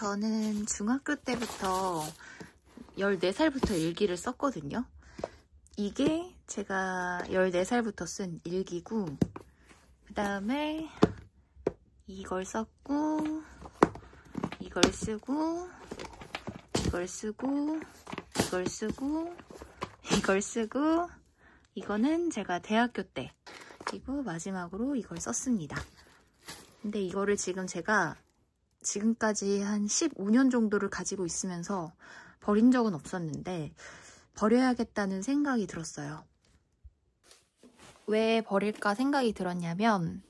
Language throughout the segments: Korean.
저는 중학교 때부터 14살부터 일기를 썼거든요. 이게 제가 14살부터 쓴 일기고, 그 다음에 이걸 썼고, 이걸 쓰고, 이걸 쓰고, 이걸 쓰고, 이걸 쓰고, 이거는 제가 대학교 때, 그리고 마지막으로 이걸 썼습니다. 근데 이거를 지금 제가 지금까지 한 15년 정도를 가지고 있으면서 버린 적은 없었는데 버려야겠다는 생각이 들었어요. 왜 버릴까 생각이 들었냐면,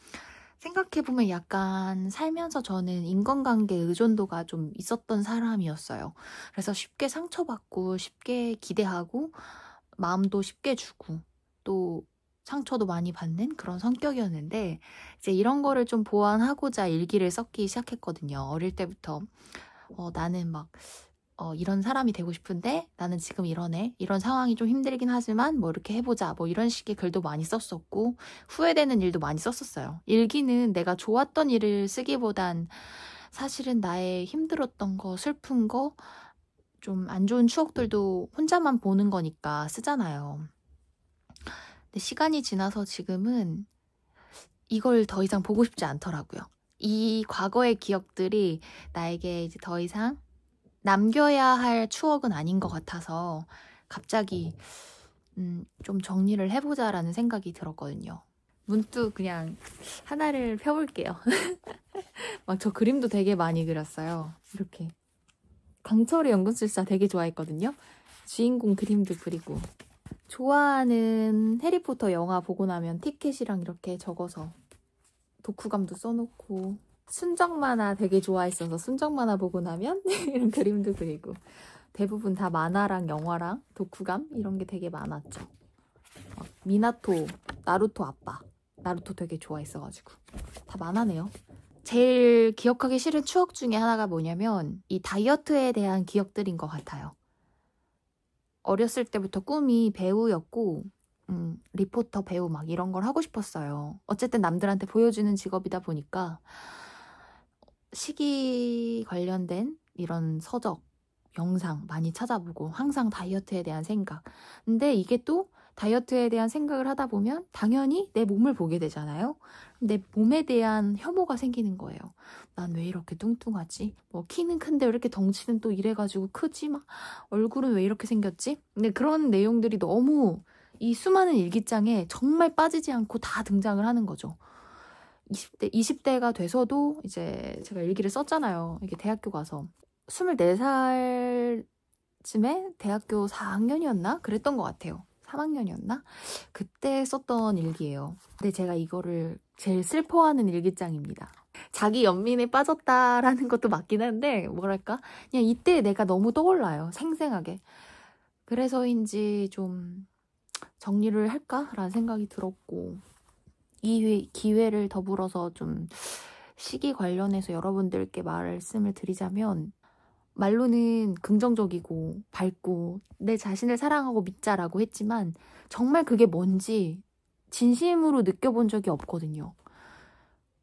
생각해보면 약간 살면서 저는 인간관계 의존도가 좀 있었던 사람이었어요. 그래서 쉽게 상처받고 쉽게 기대하고 마음도 쉽게 주고 또 상처도 많이 받는 그런 성격이었는데, 이제 이런 거를 좀 보완하고자 일기를 썼기 시작했거든요. 어릴 때부터 나는 막 이런 사람이 되고 싶은데 나는 지금 이러네, 이런 상황이 좀 힘들긴 하지만 뭐 이렇게 해보자, 뭐 이런 식의 글도 많이 썼었고 후회되는 일도 많이 썼었어요. 일기는 내가 좋았던 일을 쓰기보단 사실은 나의 힘들었던 거, 슬픈 거, 좀 안 좋은 추억들도 혼자만 보는 거니까 쓰잖아요. 근데 시간이 지나서 지금은 이걸 더 이상 보고 싶지 않더라고요. 이 과거의 기억들이 나에게 이제 더 이상 남겨야 할 추억은 아닌 것 같아서 갑자기 좀 정리를 해보자라는 생각이 들었거든요. 문득 그냥 하나를 펴볼게요. 막 저 그림도 되게 많이 그렸어요. 이렇게 강철의 연금술사 되게 좋아했거든요. 주인공 그림도 그리고 좋아하는 해리포터 영화 보고 나면 티켓이랑 이렇게 적어서 독후감도 써놓고, 순정 만화 되게 좋아했어서 순정 만화 보고 나면 이런 그림도 그리고, 대부분 다 만화랑 영화랑 독후감 이런 게 되게 많았죠. 미나토, 나루토 아빠, 나루토 되게 좋아했어가지고 다 만화네요. 제일 기억하기 싫은 추억 중에 하나가 뭐냐면 이 다이어트에 대한 기억들인 것 같아요. 어렸을 때부터 꿈이 배우였고 리포터 배우 막 이런 걸 하고 싶었어요. 어쨌든 남들한테 보여주는 직업이다 보니까 식이 관련된 이런 서적, 영상 많이 찾아보고 항상 다이어트에 대한 생각. 근데 이게 또 다이어트에 대한 생각을 하다 보면 당연히 내 몸을 보게 되잖아요. 내 몸에 대한 혐오가 생기는 거예요. 난 왜 이렇게 뚱뚱하지? 뭐 키는 큰데 왜 이렇게 덩치는 또 이래가지고 크지? 막 얼굴은 왜 이렇게 생겼지? 근데 그런 내용들이 너무 이 수많은 일기장에 정말 빠지지 않고 다 등장을 하는 거죠. 20대가 돼서도 이제 제가 일기를 썼잖아요. 이게 대학교 가서 24살쯤에 대학교 4학년이었나? 그랬던 것 같아요. 3학년이었나? 그때 썼던 일기예요. 근데 제가 이거를 제일 슬퍼하는 일기장입니다. 자기 연민에 빠졌다라는 것도 맞긴 한데, 뭐랄까, 그냥 이때 내가 너무 떠올라요. 생생하게. 그래서인지 좀 정리를 할까라는 생각이 들었고, 이 기회를 더불어서 좀 시기 관련해서 여러분들께 말씀을 드리자면, 말로는 긍정적이고 밝고 내 자신을 사랑하고 믿자라고 했지만 정말 그게 뭔지 진심으로 느껴본 적이 없거든요.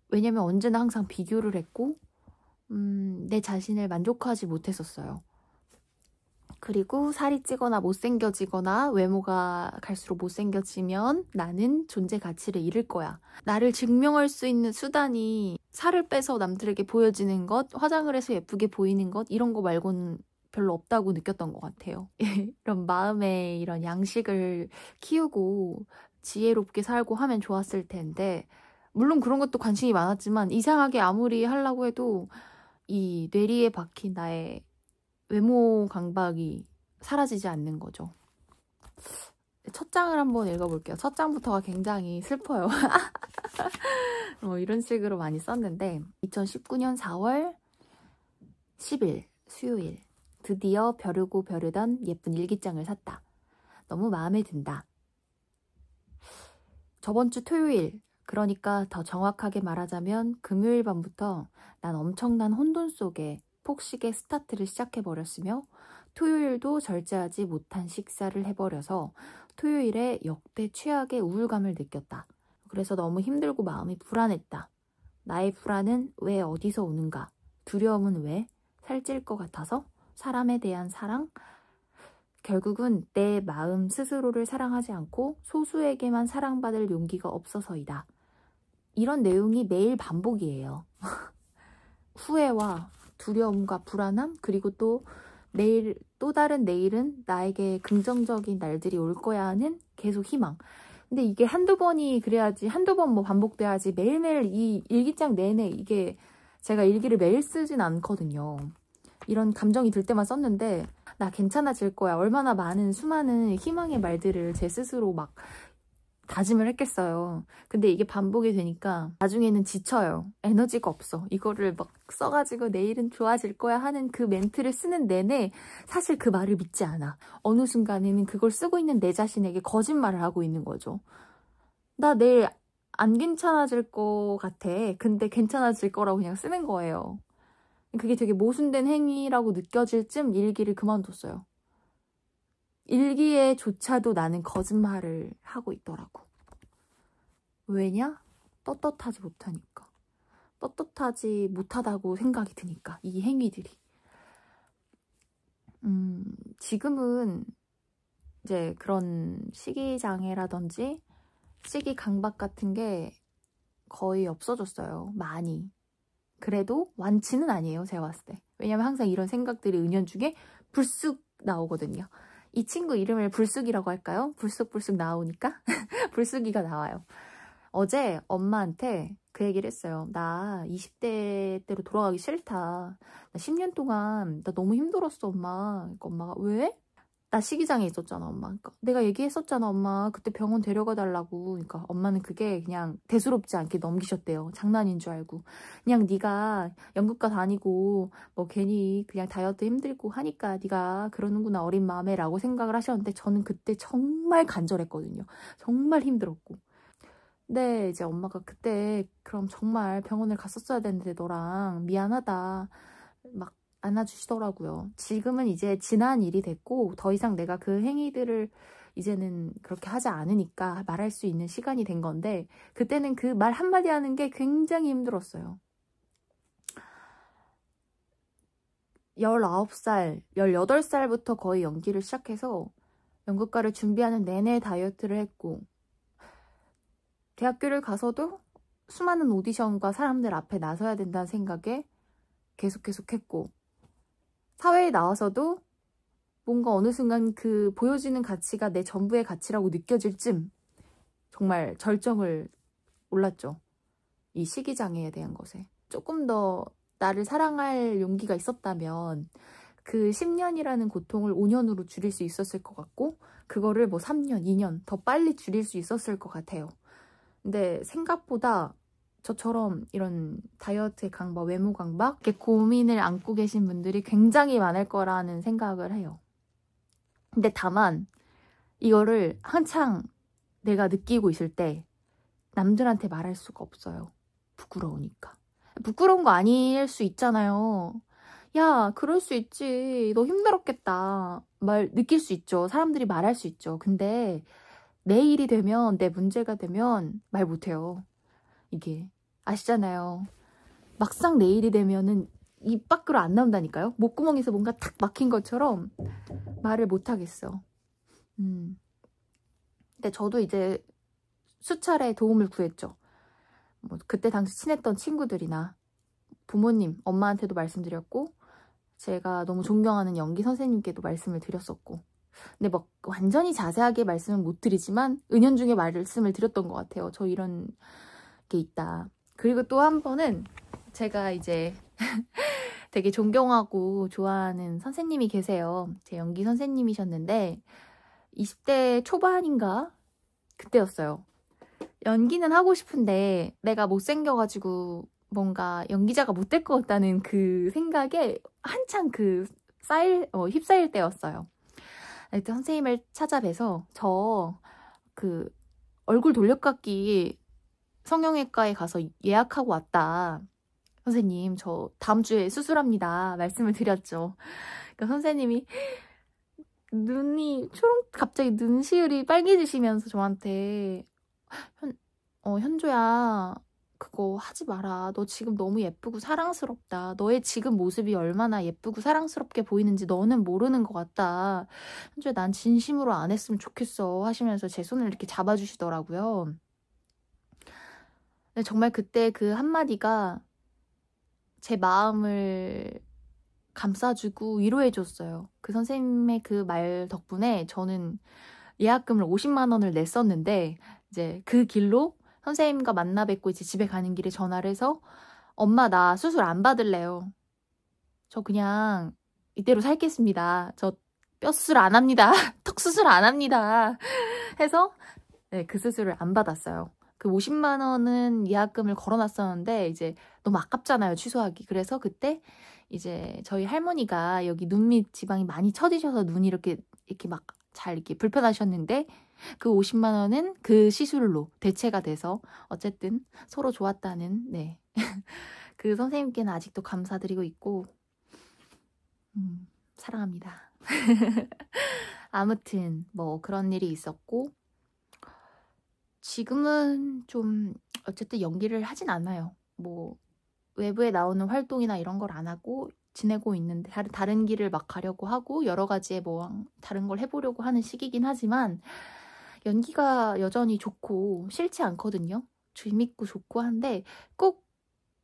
왜냐면 언제나 항상 비교를 했고 내 자신을 만족하지 못했었어요. 그리고 살이 찌거나 못생겨지거나 외모가 갈수록 못생겨지면 나는 존재 가치를 잃을 거야. 나를 증명할 수 있는 수단이 살을 빼서 남들에게 보여지는 것, 화장을 해서 예쁘게 보이는 것, 이런 거 말고는 별로 없다고 느꼈던 것 같아요. 이런 마음에 이런 양식을 키우고 지혜롭게 살고 하면 좋았을 텐데, 물론 그런 것도 관심이 많았지만 이상하게 아무리 하려고 해도 이 뇌리에 박힌 나의 외모 강박이 사라지지 않는 거죠. 첫 장을 한번 읽어볼게요. 첫 장부터가 굉장히 슬퍼요. 이런 식으로 많이 썼는데, 2019년 4월 10일 수요일, 드디어 벼르고 벼르던 예쁜 일기장을 샀다. 너무 마음에 든다. 저번 주 토요일, 그러니까 더 정확하게 말하자면 금요일 밤부터 난 엄청난 혼돈 속에 폭식의 스타트를 시작해버렸으며, 토요일도 절제하지 못한 식사를 해버려서 토요일에 역대 최악의 우울감을 느꼈다. 그래서 너무 힘들고 마음이 불안했다. 나의 불안은 왜 어디서 오는가? 두려움은 왜? 살찔 것 같아서? 사람에 대한 사랑? 결국은 내 마음 스스로를 사랑하지 않고 소수에게만 사랑받을 용기가 없어서이다. 이런 내용이 매일 반복이에요. 후회와 두려움과 불안함, 그리고 또 내일, 또 다른 내일은 나에게 긍정적인 날들이 올 거야 하는 계속 희망. 근데 이게 한두 번이 그래야지, 한두 번 뭐 반복돼야지 매일매일 이 일기장 내내 이게 제가 일기를 매일 쓰진 않거든요. 이런 감정이 들 때만 썼는데 나 괜찮아질 거야. 얼마나 많은 수많은 희망의 말들을 제 스스로 막 다짐을 했겠어요. 근데 이게 반복이 되니까 나중에는 지쳐요. 에너지가 없어. 이거를 막 써가지고 내일은 좋아질 거야 하는 그 멘트를 쓰는 내내 사실 그 말을 믿지 않아. 어느 순간에는 그걸 쓰고 있는 내 자신에게 거짓말을 하고 있는 거죠. 나 내일 안 괜찮아질 것 같아. 근데 괜찮아질 거라고 그냥 쓰는 거예요. 그게 되게 모순된 행위라고 느껴질 쯤 일기를 그만뒀어요. 일기에조차도 나는 거짓말을 하고 있더라고. 왜냐? 떳떳하지 못하니까. 떳떳하지 못하다고 생각이 드니까, 이 행위들이. 지금은 이제 그런 식이장애라든지 식이강박 같은 게 거의 없어졌어요. 많이. 그래도 완치는 아니에요, 제가 봤을 때. 왜냐면 항상 이런 생각들이 은연중에 불쑥 나오거든요. 이 친구 이름을 불쑥이라고 할까요? 불쑥불쑥 나오니까 불쑥이가 나와요. 어제 엄마한테 그 얘기를 했어요. 나 20대 때로 돌아가기 싫다. 나 10년 동안 나 너무 힘들었어, 엄마. 그러니까 엄마가 왜? 나 식이장애 있었잖아, 엄마. 그러니까 내가 얘기했었잖아, 엄마. 그때 병원 데려가 달라고. 그러니까 엄마는 그게 그냥 대수롭지 않게 넘기셨대요. 장난인 줄 알고. 그냥 네가 연극과 다니고 뭐 괜히 그냥 다이어트 힘들고 하니까 네가 그러는구나, 어린 마음에 라고 생각을 하셨는데 저는 그때 정말 간절했거든요. 정말 힘들었고. 근데 이제 엄마가 그때 그럼 정말 병원을 갔었어야 되는데 너랑 미안하다 막 안아주시더라고요. 지금은 이제 지난 일이 됐고 더 이상 내가 그 행위들을 이제는 그렇게 하지 않으니까 말할 수 있는 시간이 된 건데 그때는 그 말 한마디 하는 게 굉장히 힘들었어요. 19살, 18살부터 거의 연기를 시작해서 연극과를 준비하는 내내 다이어트를 했고 대학교를 가서도 수많은 오디션과 사람들 앞에 나서야 된다는 생각에 계속 했고 사회에 나와서도 뭔가 어느 순간 그 보여지는 가치가 내 전부의 가치라고 느껴질 쯤 정말 절정을 올랐죠. 이 식이장애에 대한 것에. 조금 더 나를 사랑할 용기가 있었다면 그 10년이라는 고통을 5년으로 줄일 수 있었을 것 같고 그거를 뭐 3년, 2년 더 빨리 줄일 수 있었을 것 같아요. 근데 생각보다 저처럼 이런 다이어트의 강박, 외모 강박 이렇게 고민을 안고 계신 분들이 굉장히 많을 거라는 생각을 해요. 근데 다만 이거를 한창 내가 느끼고 있을 때 남들한테 말할 수가 없어요. 부끄러우니까. 부끄러운 거 아닐 수 있잖아요. 야, 그럴 수 있지. 너 힘들었겠다. 말 느낄 수 있죠. 사람들이 말할 수 있죠. 근데 내 일이 되면, 내 문제가 되면 말 못해요. 이게 아시잖아요. 막상 내 일이 되면은 입 밖으로 안 나온다니까요. 목구멍에서 뭔가 탁 막힌 것처럼 말을 못 하겠어. 근데 저도 이제 수차례 도움을 구했죠. 뭐 그때 당시 친했던 친구들이나 부모님, 엄마한테도 말씀드렸고 제가 너무 존경하는 연기 선생님께도 말씀을 드렸었고 근데 막 완전히 자세하게 말씀은 못 드리지만 은연중에 말씀을 드렸던 것 같아요. 저 이런 게 있다. 그리고 또 한 번은 제가 이제 되게 존경하고 좋아하는 선생님이 계세요. 제 연기 선생님이셨는데 20대 초반인가? 그때였어요. 연기는 하고 싶은데 내가 못생겨가지고 뭔가 연기자가 못 될 것 같다는 그 생각에 한창 휩싸일 때였어요. 그때 선생님을 찾아뵈서 저 그 얼굴 돌려깎기 성형외과에 가서 예약하고 왔다. 선생님 저 다음 주에 수술합니다. 말씀을 드렸죠. 그러니까 선생님이 갑자기 눈시울이 빨개지시면서 저한테 현조야 그거 하지 마라. 너 지금 너무 예쁘고 사랑스럽다. 너의 지금 모습이 얼마나 예쁘고 사랑스럽게 보이는지 너는 모르는 것 같다. 현주야, 난 진심으로 안 했으면 좋겠어. 하시면서 제 손을 이렇게 잡아주시더라고요. 근데 정말 그때 그 한마디가 제 마음을 감싸주고 위로해줬어요. 그 선생님의 그 말 덕분에 저는 예약금을 50만 원을 냈었는데 이제 그 길로 선생님과 만나 뵙고 이제 집에 가는 길에 전화를 해서 엄마 나 수술 안 받을래요. 저 그냥 이대로 살겠습니다. 저 뼈 수술 안 합니다. 턱 수술 안 합니다. 해서 네, 그 수술을 안 받았어요. 그 50만 원은 예약금을 걸어놨었는데 이제 너무 아깝잖아요, 취소하기. 그래서 그때 이제 저희 할머니가 여기 눈 밑 지방이 많이 처지셔서 눈이 이렇게 막 잘 이렇게 불편하셨는데 그 50만 원은 그 시술로 대체가 돼서 어쨌든 서로 좋았다는 네. 그 선생님께는 아직도 감사드리고 있고 사랑합니다. 아무튼 뭐 그런 일이 있었고 지금은 좀 어쨌든 연기를 하진 않아요. 뭐 외부에 나오는 활동이나 이런 걸 안 하고 지내고 있는데 다른 길을 막 가려고 하고 여러 가지의 뭐 다른 걸 해보려고 하는 시기긴 하지만 연기가 여전히 좋고 싫지 않거든요. 재밌고 좋고 한데 꼭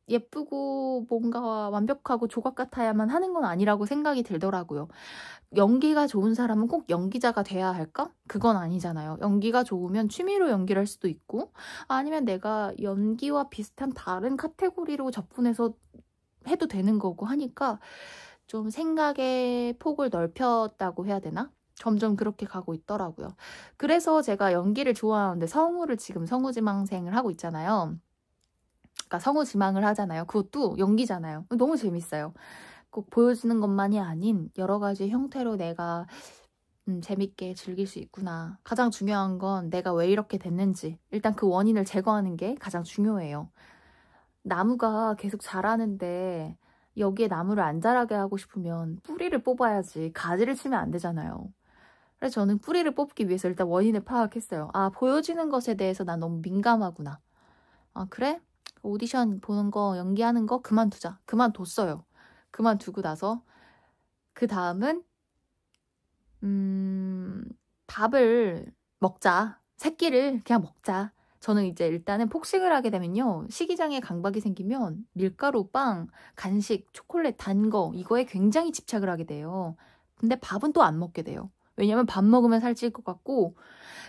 예쁘고 뭔가 완벽하고 조각 같아야만 하는 건 아니라고 생각이 들더라고요. 연기가 좋은 사람은 꼭 연기자가 돼야 할까? 그건 아니잖아요. 연기가 좋으면 취미로 연기를 할 수도 있고 아니면 내가 연기와 비슷한 다른 카테고리로 접근해서 해도 되는 거고 하니까 좀 생각의 폭을 넓혔다고 해야 되나? 점점 그렇게 가고 있더라고요. 그래서 제가 연기를 좋아하는데 성우를 지금 성우지망생을 하고 있잖아요. 그러니까 성우지망을 하잖아요. 그것도 연기잖아요. 너무 재밌어요. 꼭 보여주는 것만이 아닌 여러 가지 형태로 내가 재밌게 즐길 수 있구나. 가장 중요한 건 내가 왜 이렇게 됐는지 일단 그 원인을 제거하는 게 가장 중요해요. 나무가 계속 자라는데 여기에 나무를 안 자라게 하고 싶으면 뿌리를 뽑아야지 가지를 치면 안 되잖아요. 그래서 저는 뿌리를 뽑기 위해서 일단 원인을 파악했어요. 아, 보여지는 것에 대해서 난 너무 민감하구나. 아, 그래? 오디션 보는 거, 연기하는 거 그만두자. 그만뒀어요. 그만두고 나서 그 다음은 밥을 먹자. 새끼를 그냥 먹자. 저는 이제 일단은 폭식을 하게 되면요. 식이장에 강박이 생기면 밀가루, 빵, 간식, 초콜릿, 단 거 이거에 굉장히 집착을 하게 돼요. 근데 밥은 또 안 먹게 돼요. 왜냐면 밥 먹으면 살찔 것 같고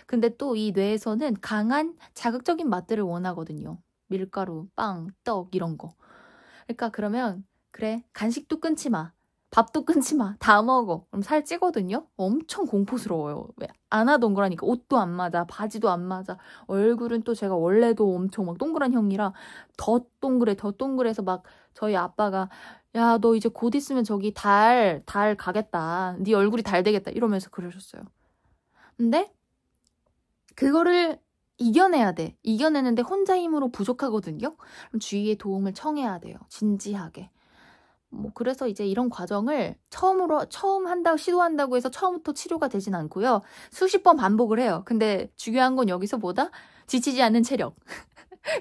근데 또 이 뇌에서는 강한 자극적인 맛들을 원하거든요. 밀가루, 빵, 떡 이런 거. 그러니까 그러면 그래 간식도 끊지 마. 밥도 끊지 마. 다 먹어. 그럼 살 찌거든요. 엄청 공포스러워요. 왜? 안 하던 거라니까. 옷도 안 맞아. 바지도 안 맞아. 얼굴은 또 제가 원래도 엄청 막 동그란 형이라 더 동그래. 더 동그래서 막 저희 아빠가 야, 너 이제 곧 있으면 저기 달 가겠다. 네 얼굴이 달 되겠다. 이러면서 그러셨어요. 근데 그거를 이겨내야 돼. 이겨내는데 혼자 힘으로 부족하거든요. 그럼 주위의 도움을 청해야 돼요. 진지하게. 뭐 그래서 이제 이런 과정을 처음 시도한다고 해서 처음부터 치료가 되진 않고요. 수십 번 반복을 해요. 근데 중요한 건 여기서 뭐다? 지치지 않는 체력.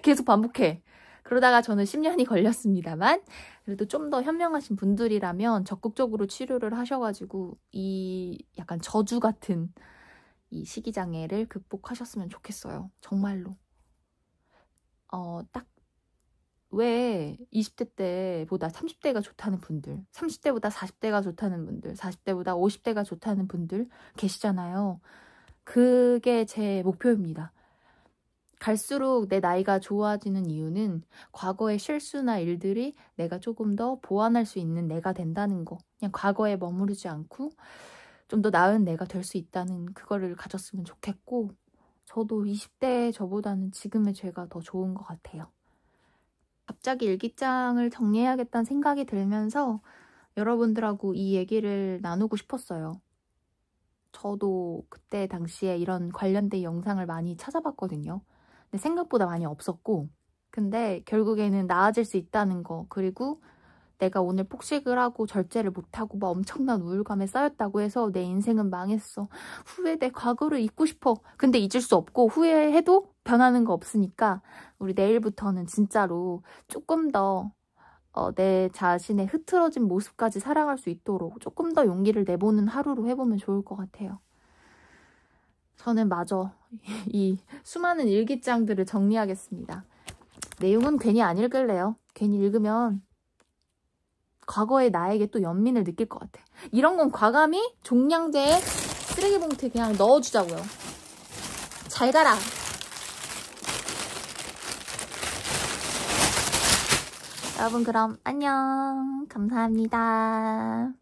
계속 반복해. 그러다가 저는 10년이 걸렸습니다만 그래도 좀 더 현명하신 분들이라면 적극적으로 치료를 하셔가지고 이 약간 저주 같은 이 식이장애를 극복하셨으면 좋겠어요. 정말로. 딱 왜 20대 때보다 30대가 좋다는 분들, 30대보다 40대가 좋다는 분들, 40대보다 50대가 좋다는 분들 계시잖아요. 그게 제 목표입니다. 갈수록 내 나이가 좋아지는 이유는 과거의 실수나 일들이 내가 조금 더 보완할 수 있는 내가 된다는 거. 그냥 과거에 머무르지 않고 좀 더 나은 내가 될 수 있다는 그거를 가졌으면 좋겠고 저도 20대 저보다는 지금의 제가 더 좋은 것 같아요. 갑자기 일기장을 정리해야겠다는 생각이 들면서 여러분들하고 이 얘기를 나누고 싶었어요. 저도 그때 당시에 이런 관련된 영상을 많이 찾아봤거든요. 근데 생각보다 많이 없었고 근데 결국에는 나아질 수 있다는 거 그리고 내가 오늘 폭식을 하고 절제를 못하고 막 엄청난 우울감에 쌓였다고 해서 내 인생은 망했어. 후회돼. 과거를 잊고 싶어. 근데 잊을 수 없고 후회해도 변하는 거 없으니까 우리 내일부터는 진짜로 조금 더 내 자신의 흐트러진 모습까지 사랑할 수 있도록 조금 더 용기를 내보는 하루로 해보면 좋을 것 같아요. 저는 마저 이 수많은 일기장들을 정리하겠습니다. 내용은 괜히 안 읽을래요. 괜히 읽으면 과거의 나에게 또 연민을 느낄 것 같아. 이런 건 과감히 종량제에 쓰레기 봉투에 그냥 넣어주자고요. 잘 가라. 여러분 그럼 안녕. 감사합니다.